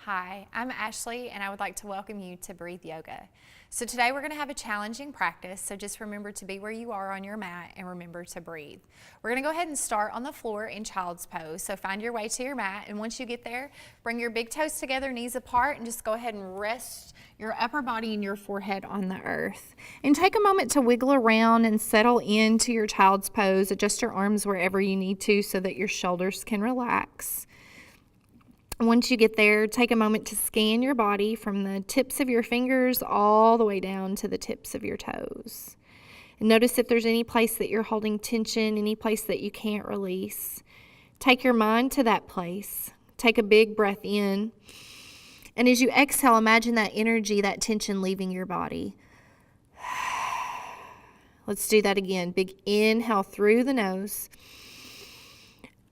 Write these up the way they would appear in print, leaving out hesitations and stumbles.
Hi, I'm Ashley and I would like to welcome you to Breathe Yoga. So today we're going to have a challenging practice, so just remember to be where you are on your mat and remember to breathe. We're going to go ahead and start on the floor in child's pose, so find your way to your mat, and once you get there, bring your big toes together, knees apart, and just go ahead and rest your upper body and your forehead on the earth. And take a moment to wiggle around and settle into your child's pose. Adjust your arms wherever you need to so that your shoulders can relax. Once you get there, take a moment to scan your body from the tips of your fingers all the way down to the tips of your toes. And notice if there's any place that you're holding tension, any place that you can't release. Take your mind to that place. Take a big breath in. And as you exhale, imagine that energy, that tension leaving your body. Let's do that again. Big inhale through the nose.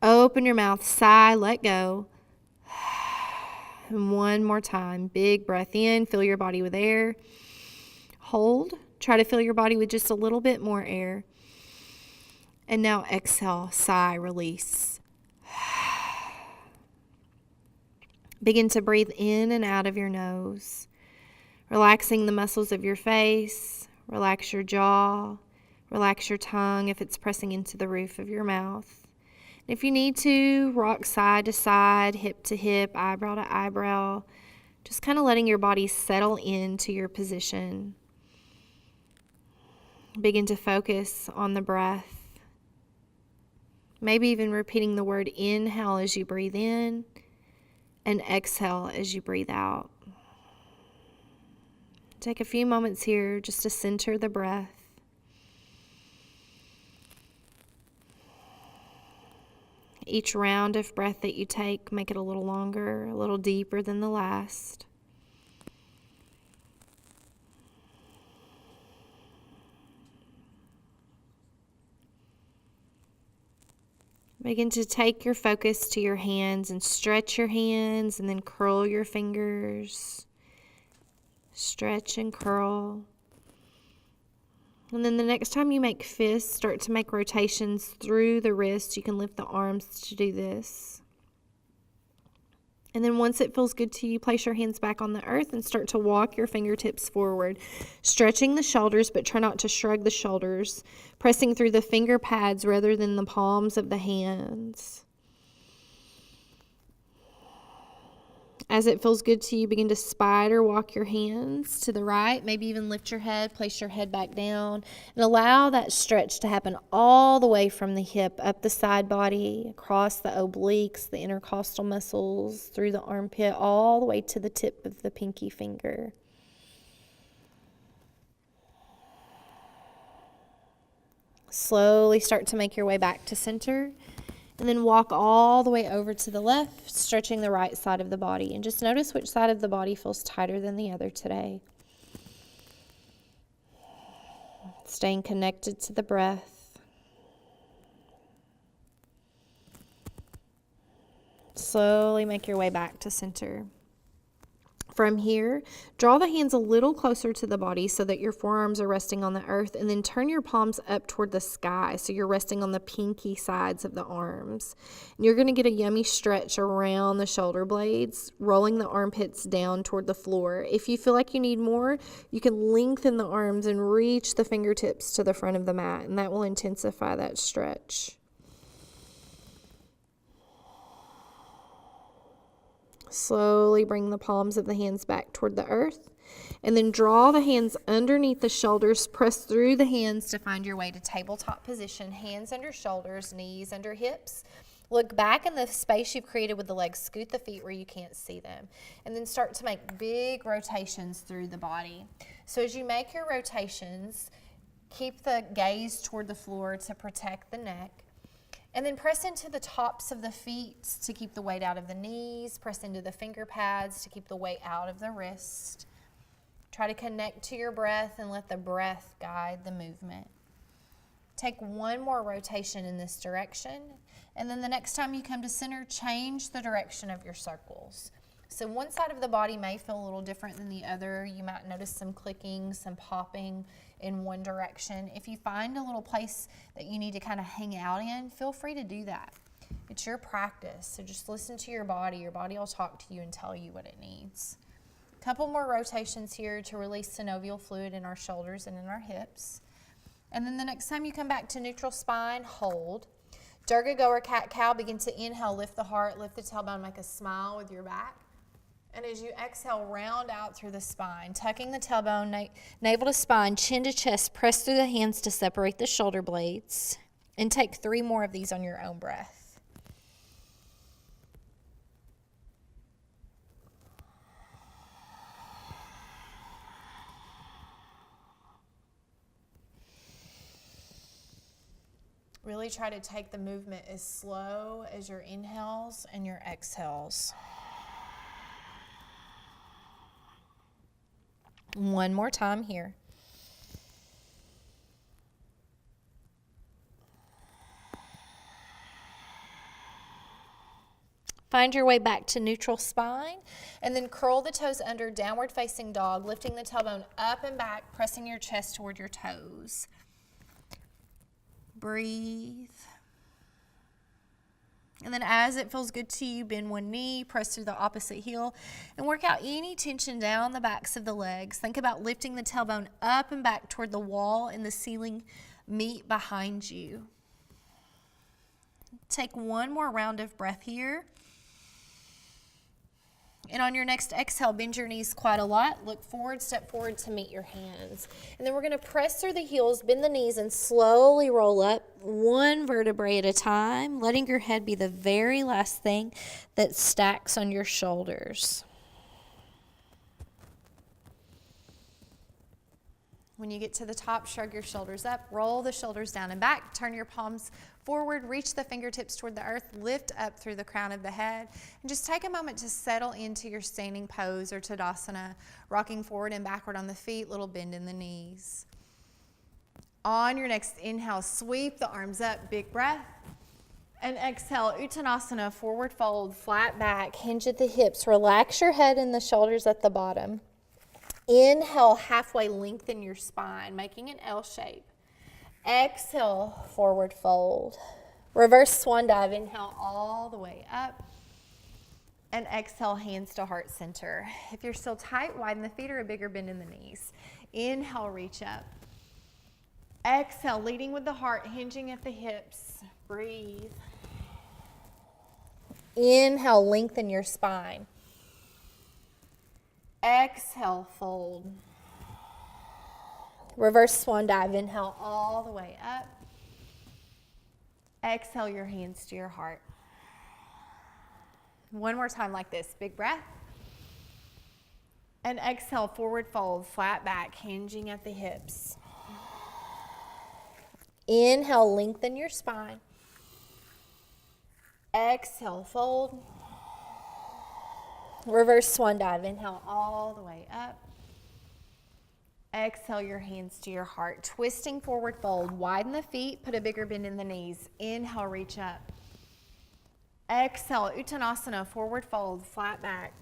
Open your mouth, sigh, let go. And one more time, big breath in, fill your body with air. Hold, try to fill your body with just a little bit more air. And now exhale, sigh, release. Begin to breathe in and out of your nose, relaxing the muscles of your face. Relax your jaw, relax your tongue if it's pressing into the roof of your mouth. If you need to, rock side to side, hip to hip, eyebrow to eyebrow, just kind of letting your body settle into your position. Begin to focus on the breath. Maybe even repeating the word inhale as you breathe in and exhale as you breathe out. Take a few moments here just to center the breath. Each round of breath that you take, make it a little longer, a little deeper than the last. Begin to take your focus to your hands and stretch your hands and then curl your fingers. Stretch and curl. And then the next time you make fists, start to make rotations through the wrist. You can lift the arms to do this. And then once it feels good to you, place your hands back on the earth and start to walk your fingertips forward, stretching the shoulders, but try not to shrug the shoulders, pressing through the finger pads rather than the palms of the hands. As it feels good to you, begin to spider walk your hands to the right. Maybe even lift your head, place your head back down, and allow that stretch to happen all the way from the hip, up the side body, across the obliques, the intercostal muscles, through the armpit, all the way to the tip of the pinky finger. Slowly start to make your way back to center. And then walk all the way over to the left, stretching the right side of the body. And just notice which side of the body feels tighter than the other today. Staying connected to the breath. Slowly make your way back to center. From here, draw the hands a little closer to the body so that your forearms are resting on the earth, and then turn your palms up toward the sky so you're resting on the pinky sides of the arms. And you're going to get a yummy stretch around the shoulder blades, rolling the armpits down toward the floor. If you feel like you need more, you can lengthen the arms and reach the fingertips to the front of the mat, and that will intensify that stretch. Slowly bring the palms of the hands back toward the earth, and then draw the hands underneath the shoulders. Press through the hands to find your way to tabletop position. Hands under shoulders, knees under hips. Look back in the space you've created with the legs. Scoot the feet where you can't see them. And then start to make big rotations through the body. So as you make your rotations, keep the gaze toward the floor to protect the neck. And then press into the tops of the feet to keep the weight out of the knees. Press into the finger pads to keep the weight out of the wrist. Try to connect to your breath and let the breath guide the movement. Take one more rotation in this direction. And then the next time you come to center, change the direction of your circles. So one side of the body may feel a little different than the other. You might notice some clicking, some popping in one direction. If you find a little place that you need to kind of hang out in, feel free to do that. It's your practice, so just listen to your body. Your body will talk to you and tell you what it needs. A couple more rotations here to release synovial fluid in our shoulders and in our hips. And then the next time you come back to neutral spine, hold. Durga or cat-cow, begin to inhale, lift the heart, lift the tailbone, make a smile with your back. And as you exhale, round out through the spine, tucking the tailbone, navel to spine, chin to chest, press through the hands to separate the shoulder blades. And take 3 more of these on your own breath. Really try to take the movement as slow as your inhales and your exhales. One more time here. Find your way back to neutral spine, and then curl the toes under, downward facing dog, lifting the tailbone up and back, pressing your chest toward your toes. Breathe. And then as it feels good to you, bend one knee, press through the opposite heel, and work out any tension down the backs of the legs. Think about lifting the tailbone up and back toward the wall and the ceiling meet behind you. Take one more round of breath here. And on your next exhale, bend your knees quite a lot. Look forward, step forward to meet your hands. And then we're going to press through the heels, bend the knees, and slowly roll up one vertebrae at a time, letting your head be the very last thing that stacks on your shoulders. When you get to the top, shrug your shoulders up, roll the shoulders down and back, turn your palms forward, reach the fingertips toward the earth, lift up through the crown of the head, and just take a moment to settle into your standing pose or Tadasana, rocking forward and backward on the feet, little bend in the knees. On your next inhale, sweep the arms up, big breath, and exhale, Uttanasana, forward fold, flat back, hinge at the hips, relax your head and the shoulders at the bottom. Inhale, halfway lengthen your spine, making an L shape. Exhale, forward fold. Reverse swan dive, inhale all the way up. And exhale, hands to heart center. If you're still tight, widen the feet or a bigger bend in the knees. Inhale, reach up. Exhale, leading with the heart, hinging at the hips. Breathe. Inhale, lengthen your spine. Exhale, fold. Reverse swan dive, inhale all the way up. Exhale your hands to your heart. One more time like this, big breath. And exhale, forward fold, flat back, hinging at the hips. Inhale, lengthen your spine. Exhale, fold. Reverse swan dive, inhale all the way up. Exhale your hands to your heart. Twisting forward fold, widen the feet, put a bigger bend in the knees. Inhale, reach up. Exhale, Uttanasana, forward fold, flat back.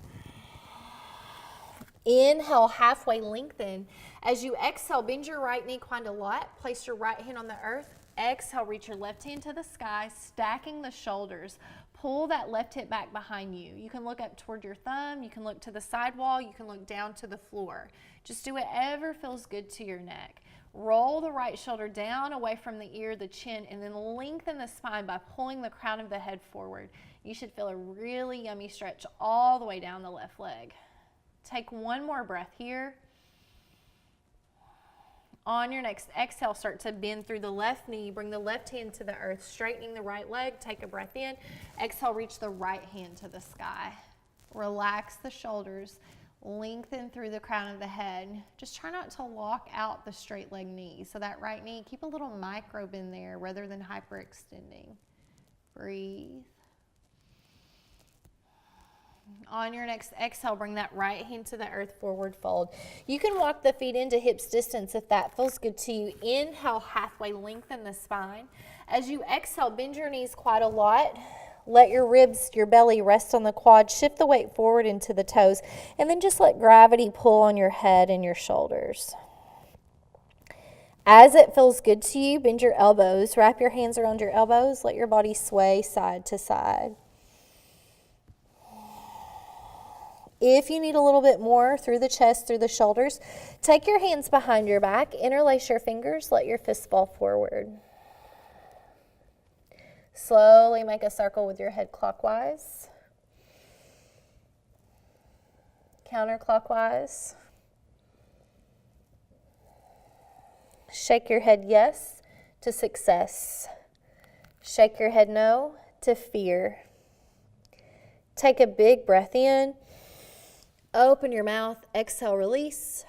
Inhale, halfway lengthen. As you exhale, bend your right knee quite a lot. Place your right hand on the earth. Exhale, reach your left hand to the sky, stacking the shoulders. Pull that left hip back behind you. You can look up toward your thumb. You can look to the side wall. You can look down to the floor. Just do whatever feels good to your neck. Roll the right shoulder down away from the ear, the chin, and then lengthen the spine by pulling the crown of the head forward. You should feel a really yummy stretch all the way down the left leg. Take one more breath here. On your next exhale, start to bend through the left knee. Bring the left hand to the earth, straightening the right leg. Take a breath in. Exhale, reach the right hand to the sky. Relax the shoulders. Lengthen through the crown of the head. Just try not to lock out the straight leg knee. So that right knee, keep a little micro bend there rather than hyperextending. Breathe. On your next exhale, bring that right hand to the earth, forward fold. You can walk the feet into hips distance if that feels good to you. Inhale, halfway, lengthen the spine. As you exhale, bend your knees quite a lot. Let your ribs, your belly rest on the quad. Shift the weight forward into the toes. And then just let gravity pull on your head and your shoulders. As it feels good to you, bend your elbows. Wrap your hands around your elbows. Let your body sway side to side. If you need a little bit more through the chest, through the shoulders, take your hands behind your back, interlace your fingers, let your fists fall forward. Slowly make a circle with your head clockwise, counterclockwise. Shake your head yes to success. Shake your head no to fear. Take a big breath in. Open your mouth, exhale, release.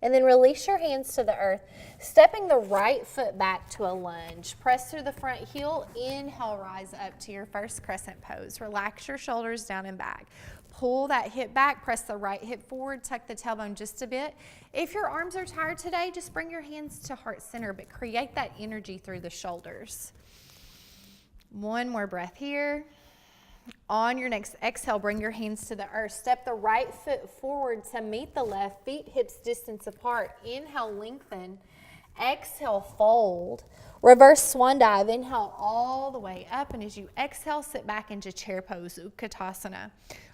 And then release your hands to the earth, stepping the right foot back to a lunge. Press through the front heel. Inhale, rise up to your first crescent pose. Relax your shoulders down and back. Pull that hip back, press the right hip forward, tuck the tailbone just a bit. If your arms are tired today, just bring your hands to heart center, but create that energy through the shoulders. One more breath here. On your next exhale, bring your hands to the earth. Step the right foot forward to meet the left, feet hips distance apart. Inhale, lengthen. Exhale, fold. Reverse swan dive. Inhale all the way up, and as you exhale, sit back into chair pose, Utkatasana.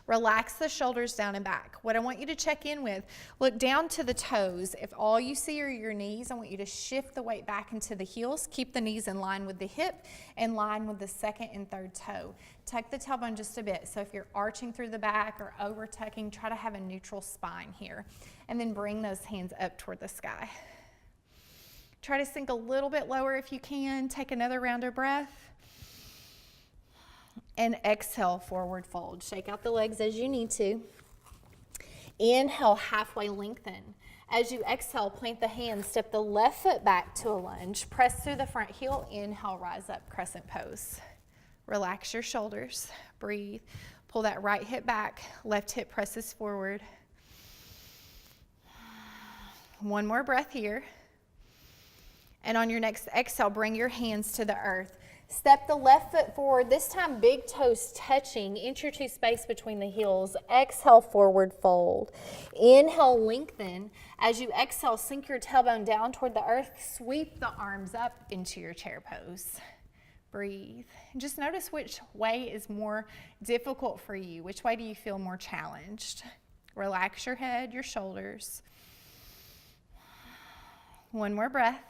Relax the shoulders down and back. What I want you to check in with, look down to the toes. If all you see are your knees, I want you to shift the weight back into the heels. Keep the knees in line with the hip, in line with the second and third toe. Tuck the tailbone just a bit. So if you're arching through the back or over tucking, try to have a neutral spine here. And then bring those hands up toward the sky. Try to sink a little bit lower if you can. Take another round of breath. And exhale, forward fold. Shake out the legs as you need to. Inhale, halfway lengthen. As you exhale, plant the hands. Step the left foot back to a lunge. Press through the front heel. Inhale, rise up, crescent pose. Relax your shoulders. Breathe. Pull that right hip back. Left hip presses forward. One more breath here. And on your next exhale, bring your hands to the earth. Step the left foot forward, this time big toes touching, inch or two space between the heels. Exhale, forward fold. Inhale, lengthen. As you exhale, sink your tailbone down toward the earth. Sweep the arms up into your chair pose. Breathe. And just notice which way is more difficult for you. Which way do you feel more challenged? Relax your head, your shoulders. One more breath.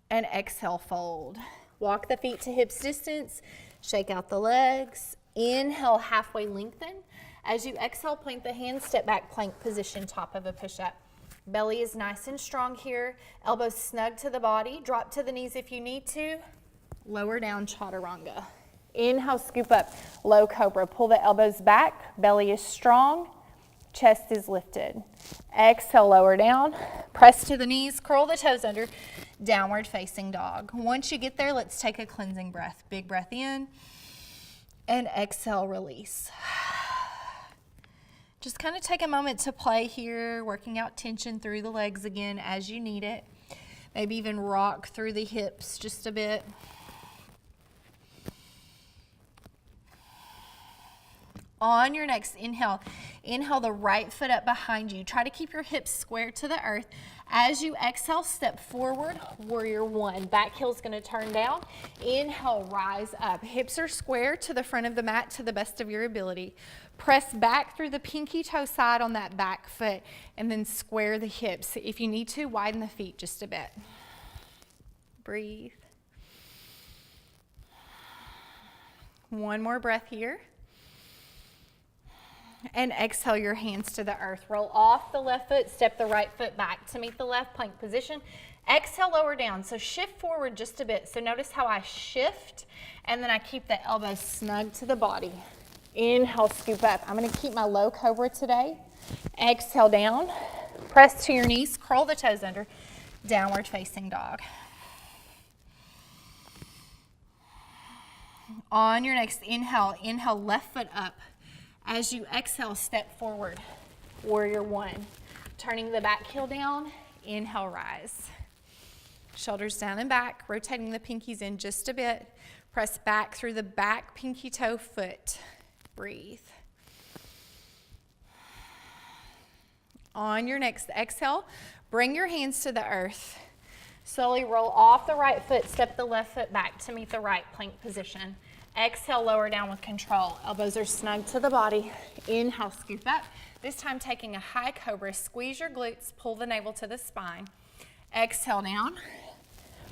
And exhale, fold. Walk the feet to hips distance. Shake out the legs. Inhale, halfway lengthen. As you exhale, plant the hands, step back, plank position, top of a push-up. Belly is nice and strong here. Elbows snug to the body. Drop to the knees if you need to. Lower down, chaturanga. Inhale, scoop up, low cobra. Pull the elbows back. Belly is strong. Chest is lifted. Exhale, lower down. Press to the knees, curl the toes under. Downward facing dog. Once you get there, let's take a cleansing breath. Big breath in. And exhale, release. Just kind of take a moment to play here, working out tension through the legs again as you need it. Maybe even rock through the hips just a bit. On your next inhale, inhale the right foot up behind you. Try to keep your hips square to the earth. As you exhale, step forward, warrior one. Back heel's gonna turn down. Inhale, rise up. Hips are square to the front of the mat to the best of your ability. Press back through the pinky toe side on that back foot and then square the hips. If you need to, widen the feet just a bit. Breathe. One more breath here. And exhale your hands to the earth. Roll off the left foot, step the right foot back to meet the left plank position. Exhale, lower down. So shift forward just a bit. So notice how I shift and then I keep the elbows snug to the body. Inhale, scoop up. I'm going to keep my low cobra today. Exhale down. Press to your knees, curl the toes under. Downward facing dog. On your next inhale, inhale left foot up. As you exhale, step forward, warrior one. Turning the back heel down, inhale, rise. Shoulders down and back, rotating the pinkies in just a bit. Press back through the back pinky toe foot. Breathe. On your next exhale, bring your hands to the earth. Slowly roll off the right foot, step the left foot back to meet the right plank position. Exhale, lower down with control. Elbows are snug to the body. Inhale, scoop up. This time taking a high cobra, squeeze your glutes, pull the navel to the spine. Exhale down.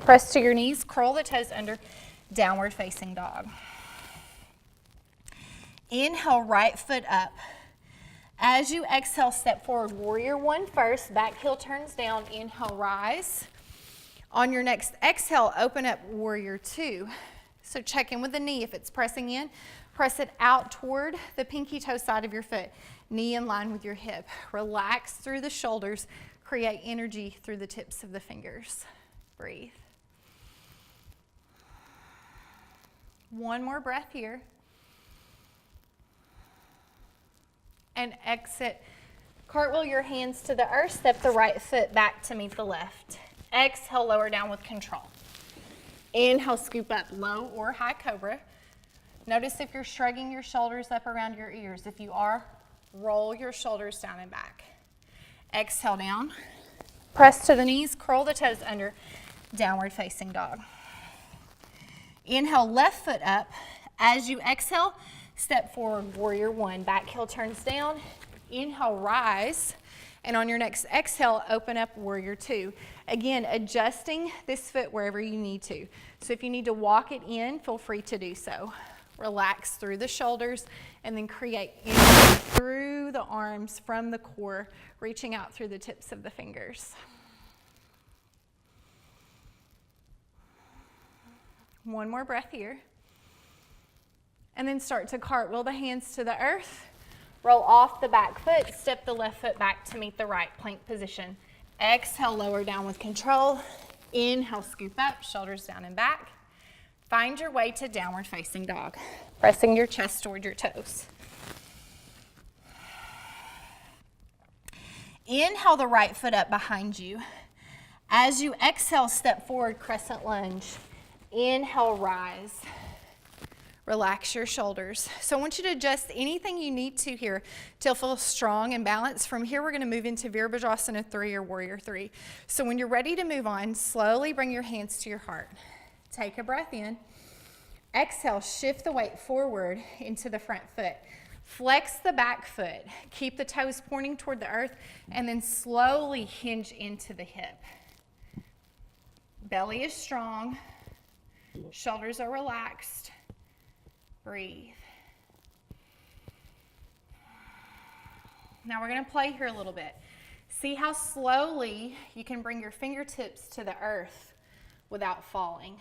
Press to your knees, curl the toes under, downward facing dog. Inhale, right foot up. As you exhale, step forward, warrior one first, back heel turns down, inhale, rise. On your next exhale, open up warrior two. So check in with the knee. If it's pressing in, press it out toward the pinky toe side of your foot. Knee in line with your hip. Relax through the shoulders. Create energy through the tips of the fingers. Breathe. One more breath here. And exit. Cartwheel your hands to the earth. Step the right foot back to meet the left. Exhale, lower down with control. Inhale, scoop up, low or high cobra. Notice if you're shrugging your shoulders up around your ears. If you are, roll your shoulders down and back. Exhale down. Press to the knees, curl the toes under, downward facing dog. Inhale, left foot up. As you exhale, step forward, warrior one. Back heel turns down. Inhale, rise. And on your next exhale, open up warrior two. Again, adjusting this foot wherever you need to. So if you need to walk it in, feel free to do so. Relax through the shoulders and then create energy through the arms from the core, reaching out through the tips of the fingers. One more breath here. And then start to cartwheel the hands to the earth. Roll off the back foot, step the left foot back to meet the right plank position. Exhale, lower down with control. Inhale, scoop up, shoulders down and back. Find your way to downward facing dog, pressing your chest toward your toes. Inhale the right foot up behind you. As you exhale, step forward, crescent lunge. Inhale, rise. Relax your shoulders. So I want you to adjust anything you need to here to feel strong and balanced. From here, we're going to move into Virabhadrasana 3 or Warrior 3. So when you're ready to move on, slowly bring your hands to your heart. Take a breath in. Exhale, shift the weight forward into the front foot. Flex the back foot. Keep the toes pointing toward the earth, and then slowly hinge into the hip. Belly is strong. Shoulders are relaxed. Breathe. Now we're going to play here a little bit. See how slowly you can bring your fingertips to the earth without falling.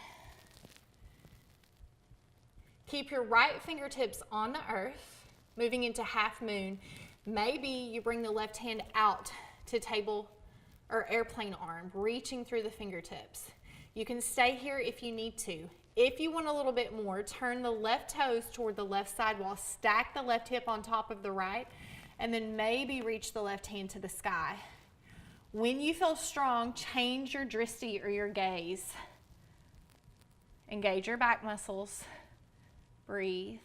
Keep your right fingertips on the earth, moving into half moon. Maybe you bring the left hand out to table or airplane arm, reaching through the fingertips. You can stay here if you need to. If you want a little bit more, turn the left toes toward the left sidewall, stack the left hip on top of the right, and then maybe reach the left hand to the sky. When you feel strong, change your drishti or your gaze. Engage your back muscles. Breathe.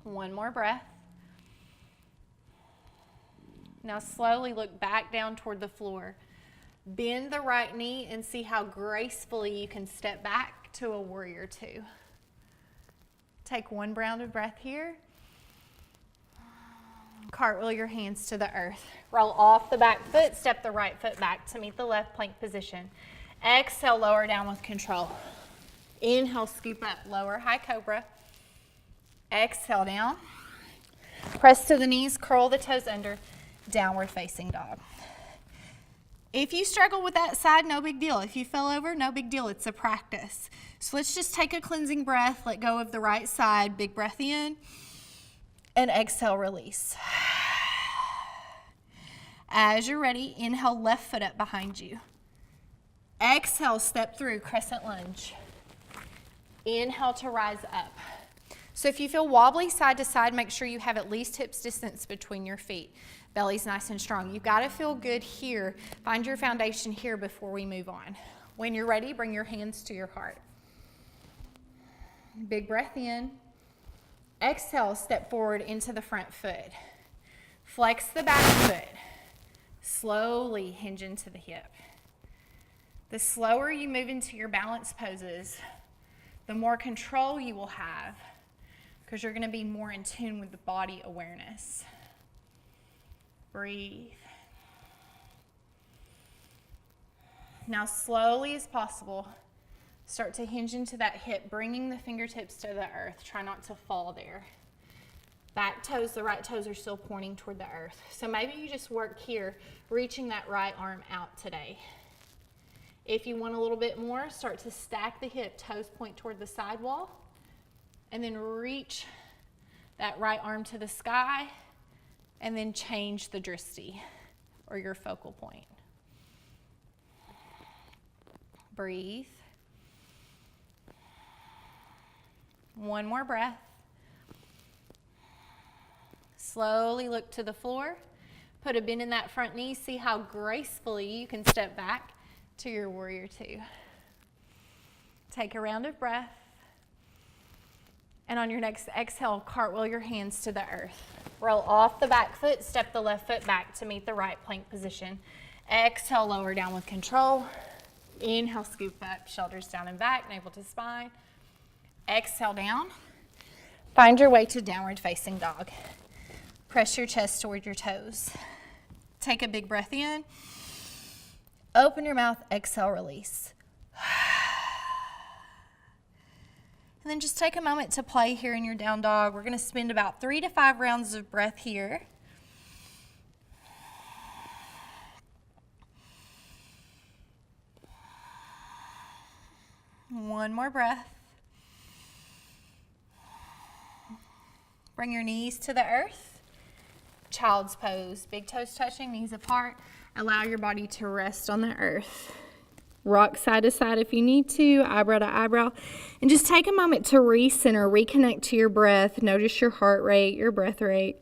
One more breath. Now slowly look back down toward the floor. Bend the right knee and see how gracefully you can step back to a warrior two. Take one round of breath here. Cartwheel your hands to the earth. Roll off the back foot, step the right foot back to meet the left plank position. Exhale, lower down with control. Inhale, scoop up, lower high cobra. Exhale down. Press to the knees, curl the toes under, downward facing dog. If you struggle with that side, no big deal. If you fell over, no big deal. It's a practice. So let's just take a cleansing breath. Let go of the right side. Big breath in. And exhale, release. As you're ready, inhale, left foot up behind you. Exhale, step through, crescent lunge. Inhale to rise up. So if you feel wobbly side to side, make sure you have at least hips distance between your feet. Belly's nice and strong. You've got to feel good here. Find your foundation here before we move on. When you're ready, bring your hands to your heart. Big breath in. Exhale, step forward into the front foot. Flex the back foot. Slowly hinge into the hip. The slower you move into your balance poses, the more control you will have, because you're going to be more in tune with the body awareness. Breathe. Now, slowly as possible, start to hinge into that hip, bringing the fingertips to the earth. Try not to fall there. Back toes, the right toes are still pointing toward the earth. So maybe you just work here, reaching that right arm out today. If you want a little bit more, start to stack the hip, toes point toward the sidewall, and then reach that right arm to the sky, and then change the drishti, or your focal point. Breathe. One more breath. Slowly look to the floor. Put a bend in that front knee. See how gracefully you can step back to your warrior two. Take a round of breath. And on your next exhale, cartwheel your hands to the earth. Roll off the back foot, step the left foot back to meet the right plank position. Exhale, lower down with control. Inhale, scoop up, shoulders down and back, navel to spine. Exhale down. Find your way to downward facing dog. Press your chest toward your toes. Take a big breath in. Open your mouth, exhale, release. And then just take a moment to play here in your down dog. We're going to spend about 3 to 5 rounds of breath here. One more breath. Bring your knees to the earth. Child's pose. Big toes touching, knees apart. Allow your body to rest on the earth. Rock side to side if you need to, eyebrow to eyebrow. And just take a moment to recenter, reconnect to your breath. Notice your heart rate, your breath rate.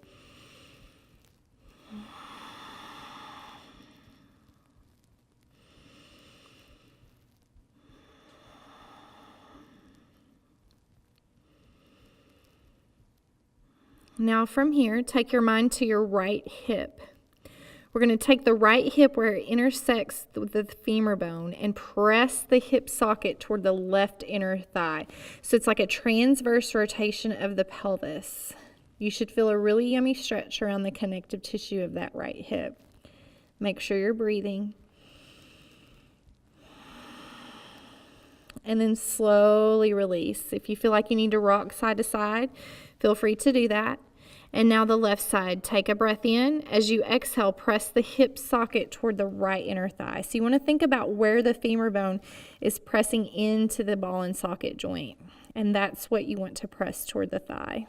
Now from here, take your mind to your right hip. We're going to take the right hip where it intersects with the femur bone and press the hip socket toward the left inner thigh. So it's like a transverse rotation of the pelvis. You should feel a really yummy stretch around the connective tissue of that right hip. Make sure you're breathing. And then slowly release. If you feel like you need to rock side to side, feel free to do that. And now the left side, take a breath in. As you exhale, press the hip socket toward the right inner thigh. So you want to think about where the femur bone is pressing into the ball and socket joint. And that's what you want to press toward the thigh.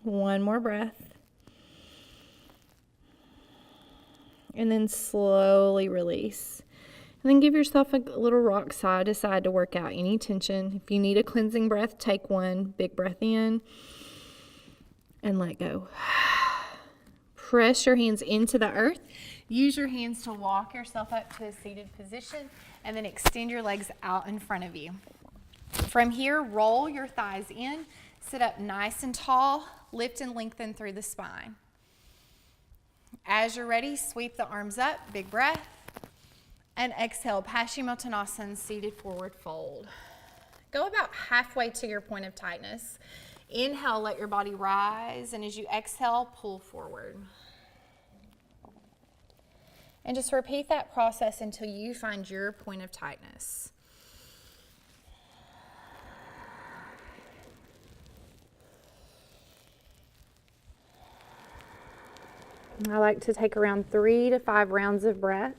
One more breath. And then slowly release. And then give yourself a little rock side to side to work out any tension. If you need a cleansing breath, take one. Big breath in and let go. Press your hands into the earth. Use your hands to walk yourself up to a seated position and then extend your legs out in front of you. From here, roll your thighs in. Sit up nice and tall. Lift and lengthen through the spine. As you're ready, sweep the arms up. Big breath. And exhale, Paschimottanasana, seated forward fold. Go about halfway to your point of tightness. Inhale, let your body rise, and as you exhale, pull forward. And just repeat that process until you find your point of tightness. I like to take around 3 to 5 rounds of breath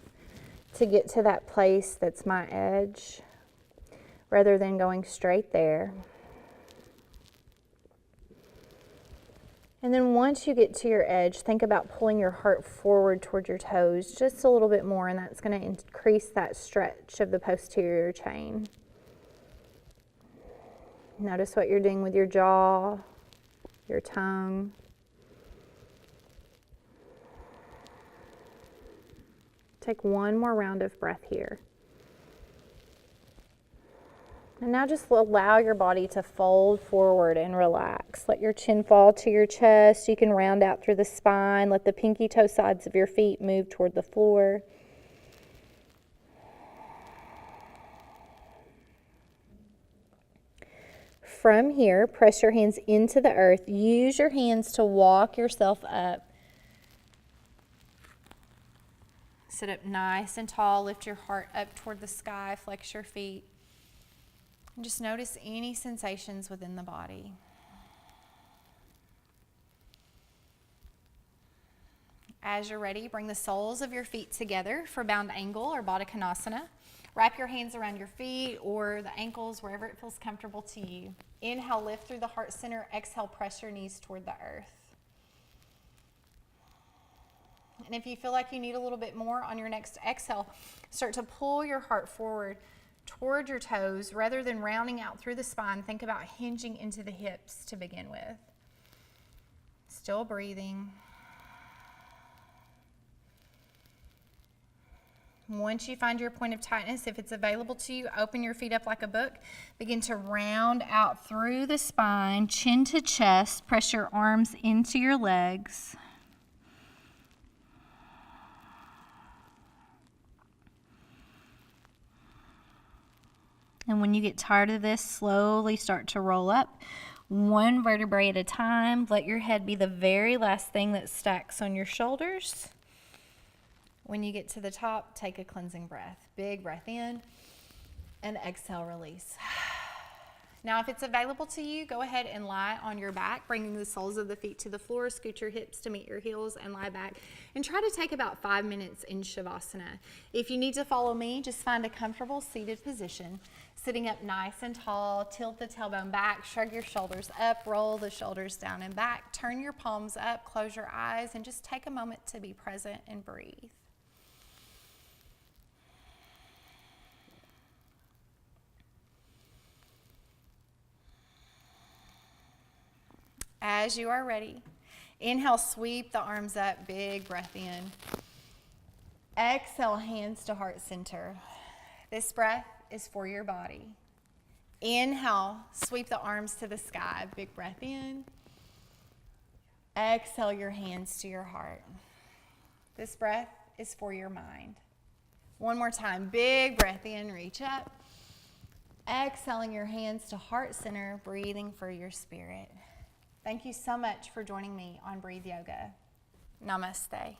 to get to that place that's my edge, rather than going straight there. And then once you get to your edge, think about pulling your heart forward toward your toes just a little bit more, and that's going to increase that stretch of the posterior chain. Notice what you're doing with your jaw, your tongue. Take one more round of breath here. And now just allow your body to fold forward and relax. Let your chin fall to your chest. You can round out through the spine. Let the pinky toe sides of your feet move toward the floor. From here, press your hands into the earth. Use your hands to walk yourself up. Sit up nice and tall. Lift your heart up toward the sky. Flex your feet. And just notice any sensations within the body. As you're ready, bring the soles of your feet together for bound angle or Baddha Konasana. Wrap your hands around your feet or the ankles, wherever it feels comfortable to you. Inhale, lift through the heart center. Exhale, press your knees toward the earth. And if you feel like you need a little bit more on your next exhale, start to pull your heart forward toward your toes. Rather than rounding out through the spine, think about hinging into the hips to begin with. Still breathing. Once you find your point of tightness, if it's available to you, open your feet up like a book. Begin to round out through the spine, chin to chest. Press your arms into your legs. And when you get tired of this, slowly start to roll up, one vertebrae at a time. Let your head be the very last thing that stacks on your shoulders. When you get to the top, take a cleansing breath. Big breath in and exhale, release. Now, if it's available to you, go ahead and lie on your back, bringing the soles of the feet to the floor. Scoot your hips to meet your heels and lie back. And try to take about 5 minutes in Shavasana. If you need to follow me, just find a comfortable seated position. Sitting up nice and tall, tilt the tailbone back, shrug your shoulders up, roll the shoulders down and back. Turn your palms up, close your eyes, and just take a moment to be present and breathe. As you are ready, inhale, sweep the arms up, big breath in. Exhale, hands to heart center. This breath is for your body. Inhale, sweep the arms to the sky, big breath in. Exhale your hands to your heart. This breath is for your mind. One more time, big breath in, reach up. Exhaling your hands to heart center, breathing for your spirit. Thank you so much for joining me on Breathe Yoga. Namaste.